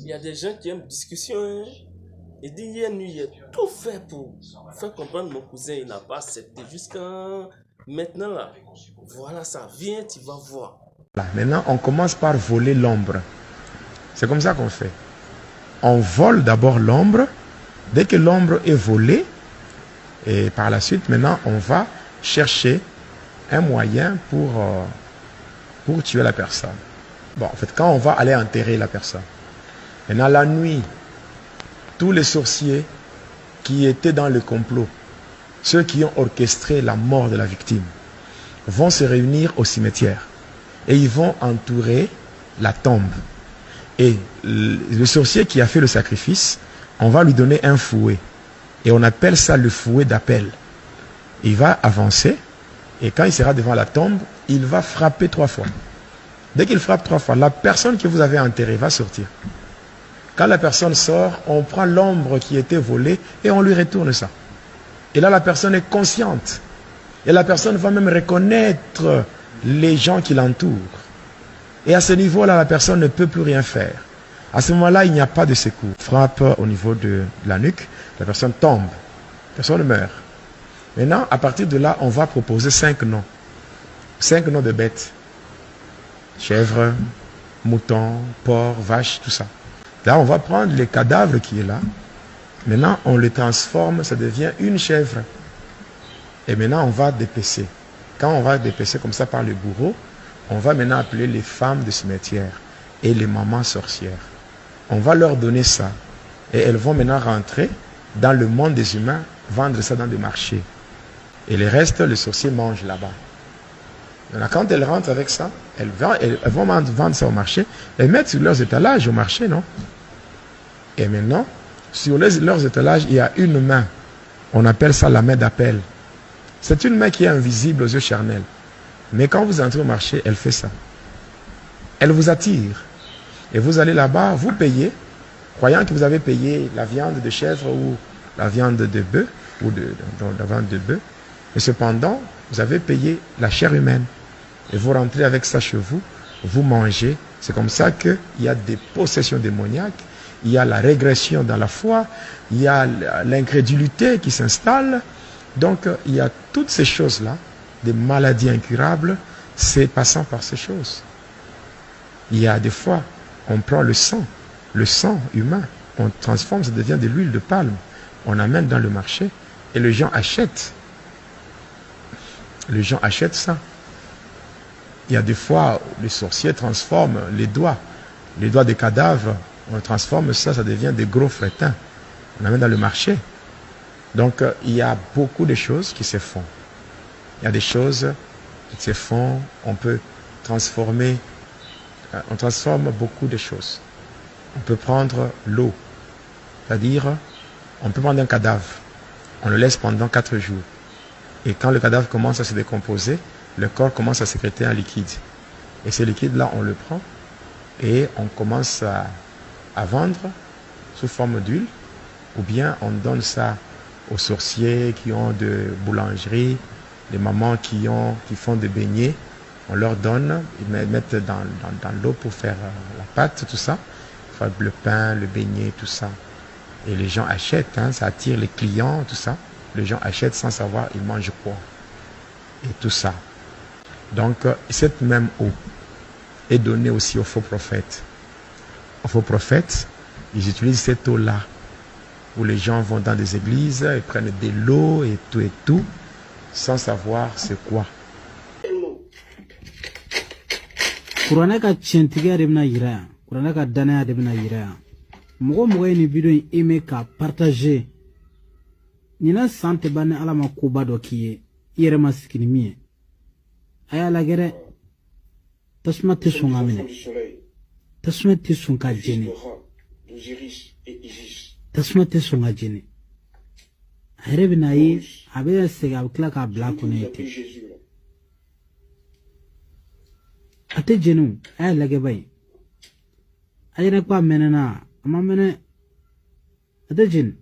Il y a des gens qui aiment discussion. Hein. Il dit hier nuit, il a tout fait pour faire comprendre mon cousin, il n'a pas accepté. Jusqu'à maintenant là, voilà ça, viens, tu vas voir. Maintenant, on commence par voler l'ombre. C'est comme ça qu'on fait. On vole d'abord l'ombre. Dès que l'ombre est volée, et par la suite, maintenant, on va chercher un moyen pour tuer la personne. Bon, en fait, quand on va aller enterrer la personne, maintenant, la nuit, tous les sorciers qui étaient dans le complot, ceux qui ont orchestré la mort de la victime, vont se réunir au cimetière et ils vont entourer la tombe. Et le sorcier qui a fait le sacrifice, on va lui donner un fouet. Et on appelle ça le fouet d'appel. Il va avancer et quand il sera devant la tombe, il va frapper 3 fois. Dès qu'il frappe 3 fois, la personne que vous avez enterrée va sortir. Quand la personne sort, on prend l'ombre qui était volée et on lui retourne ça. Et là, la personne est consciente. Et la personne va même reconnaître les gens qui l'entourent. Et à ce niveau-là, la personne ne peut plus rien faire. À ce moment-là, il n'y a pas de secours. Frappe au niveau de la nuque, la personne tombe. La personne meurt. Maintenant, à partir de là, on va proposer 5 noms. 5 noms de bêtes. Chèvre, mouton, porc, vache, tout ça. Là, on va prendre les cadavres qui est là. Maintenant, on les transforme, ça devient une chèvre. Et maintenant, on va dépecer. Quand on va dépecer comme ça par le bourreau, on va maintenant appeler les femmes de cimetière et les mamans sorcières. On va leur donner ça. Et elles vont maintenant rentrer dans le monde des humains, vendre ça dans des marchés. Et les restes, les sorciers mangent là-bas. Maintenant, quand elles rentrent avec ça, elles vont vendre ça au marché et mettre sur leurs étalages au marché, non? Et maintenant, sur leurs étalages, il y a une main. On appelle ça la main d'appel. C'est une main qui est invisible aux yeux charnels. Mais quand vous entrez au marché, elle fait ça. Elle vous attire. Et vous allez là-bas, vous payez, croyant que vous avez payé la viande de chèvre ou la viande de bœuf, ou la viande de bœuf. Mais cependant, vous avez payé la chair humaine. Et vous rentrez avec ça chez vous, vous mangez. C'est comme ça qu'il y a des possessions démoniaques, il y a la régression dans la foi, il y a l'incrédulité qui s'installe. Donc, il y a toutes ces choses-là, des maladies incurables, c'est passant par ces choses. Il y a des fois, on prend le sang humain, on transforme, ça devient de l'huile de palme, on amène dans le marché et les gens achètent. Les gens achètent ça. Il y a des fois, les sorciers transforment les doigts des cadavres, on transforme ça, ça devient des gros frétins. On amène dans le marché. Donc, il y a beaucoup de choses qui se font. Il y a des choses qui se font, on peut transformer, on transforme beaucoup de choses. On peut prendre l'eau, c'est-à-dire, on peut prendre un cadavre, on le laisse pendant 4 jours. Et quand le cadavre commence à se décomposer, le corps commence à sécréter un liquide. Et ce liquide-là, on le prend et on commence à vendre sous forme d'huile, ou bien on donne ça aux sorciers qui ont de boulangerie, les mamans qui font des beignets, on leur donne, ils mettent dans l'eau pour faire la pâte, tout ça, faire le pain, le beignet, tout ça. Et les gens achètent, hein, ça attire les clients, tout ça. Les gens achètent sans savoir ils mangent quoi. Et tout ça. Donc, cette même eau est donnée aussi aux faux prophètes. Aux faux prophètes, ils utilisent cette eau-là, où les gens vont dans des églises, ils prennent de l'eau et tout, sans savoir c'est quoi. Kuranaka tiɲɛtigiya de bɛna yira yan, kuranaka danaya de bɛna yira yan. Mɔgɔ ye ni video in aimé ka partager. Ɲinan san tɛ ban ni Ala ma koba dɔ k'i ye, I yɛrɛ ma sigi ni min ye. A y'a lajɛ dɛ, tasuma tɛ sɔn ka minɛ, tasuma tɛ sɔn ka jeni, tasuma tɛ sɔn ka jeni. A yɛrɛ bɛna ye, a bɛ segin, a bɛ tila k'a bila a kɔnɔ ye ten. A tɛ jeni, a y'a lajɛ ba ye. A yɛrɛ ko a mɛnɛna, a ma mɛnɛ, a tɛ jeni.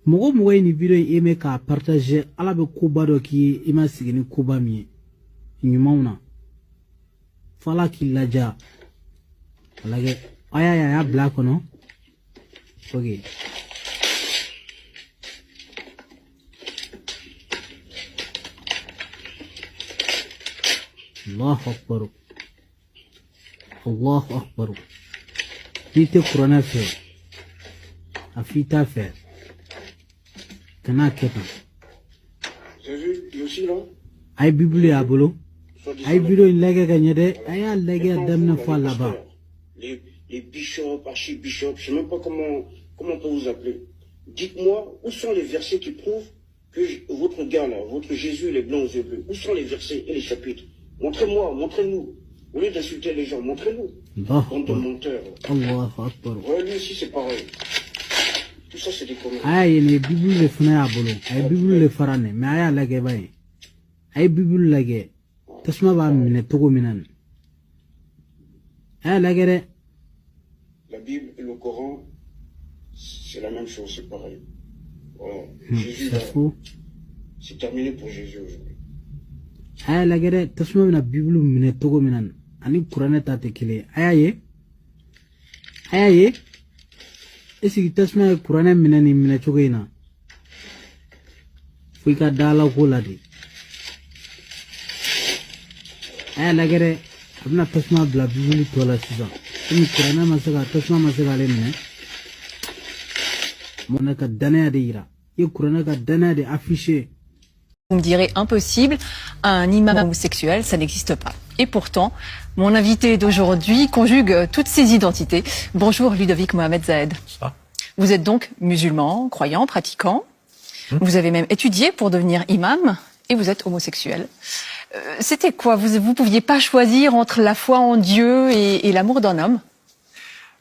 Mɔgɔ ye ni video in aimé k'a partager, Ala bɛ koba dɔ k'i ye, I ma sigi ni koba min ye, ɲumanw na. Fo Ala k'i laja. Lagi. Oh ya, black no. Okay. Allah Akbar. Allah Akbar. Vite Qur'an fait. Afita fait. Kana kepa. J'ai vu, il aussi là. Ay Bible ya bolo. Ay Bible lege ganyede. Aya lege damna fois là-bas. Les bishops, archibishops, je sais même pas comment on peut vous appeler. Dites-moi, où sont les versets qui prouvent que votre gars là, votre Jésus, il est blanc aux yeux bleus. Où sont les versets et les chapitres? Montrez-moi, montrez-nous. Au lieu d'insulter les gens, montrez-nous. Bande de menteurs. Allah Akbar. Ouais, lui aussi c'est pareil. Tout ça c'est des conneries. Ay les Bible le fana ya bolo. Ay Bible le farane. Mais aya lege bay. Ay Bible lege. Tasma ba mine togo minan. Aya lege de. La Bible et le Coran, c'est la même chose, c'est pareil. Voilà. Jésus, là, c'est terminé pour Jésus aujourd'hui. Aya lege de. Tasma na Bible mine togo minan. Ani Qur'an ta te kile. Aya ye. Esi tasma Qur'an mine ni mine togo ina. Fika dala ko ladi. Aya lege de. Abna tasma bla Bible to la sisa. Ini Qur'an masaka tasma masaka le mine. Monaka dana de ira. Ye Qur'an ka dana de affiché. Vous me direz impossible, un imam homosexuel, ça n'existe pas. Et pourtant, mon invité d'aujourd'hui conjugue toutes ces identités. Bonjour Ludovic Mohamed Zahed. Vous êtes donc musulman, croyant, pratiquant. Vous avez même étudié pour devenir imam et vous êtes homosexuel. C'était quoi? Vous pouviez pas choisir entre la foi en Dieu et l'amour d'un homme?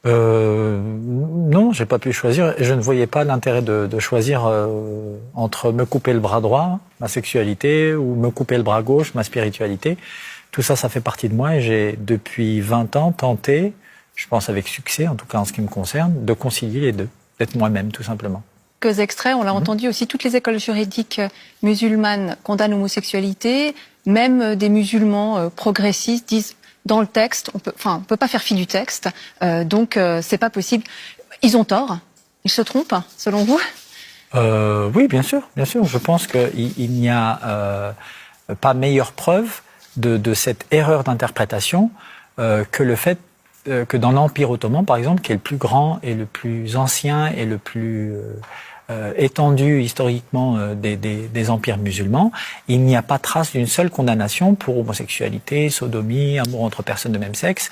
Non, j'ai pas pu choisir et je ne voyais pas l'intérêt de choisir entre me couper le bras droit, ma sexualité, ou me couper le bras gauche, ma spiritualité. Tout ça, ça fait partie de moi et j'ai depuis 20 ans tenté, je pense avec succès, en tout cas en ce qui me concerne, de concilier les deux, d'être moi-même tout simplement. Quelques extraits, on l'a entendu aussi, toutes les écoles juridiques musulmanes condamnent l'homosexualité, même des musulmans progressistes disent dans le texte, on peut pas faire fi du texte, donc c'est pas possible. Ils ont tort, ils se trompent, selon vous? Oui, bien sûr. Je pense qu'il n'y a pas meilleure preuve de cette erreur d'interprétation que le fait que dans l'Empire ottoman, par exemple, qui est le plus grand et le plus ancien et le plus étendu historiquement des empires musulmans, il n'y a pas trace d'une seule condamnation pour homosexualité, sodomie, amour entre personnes de même sexe.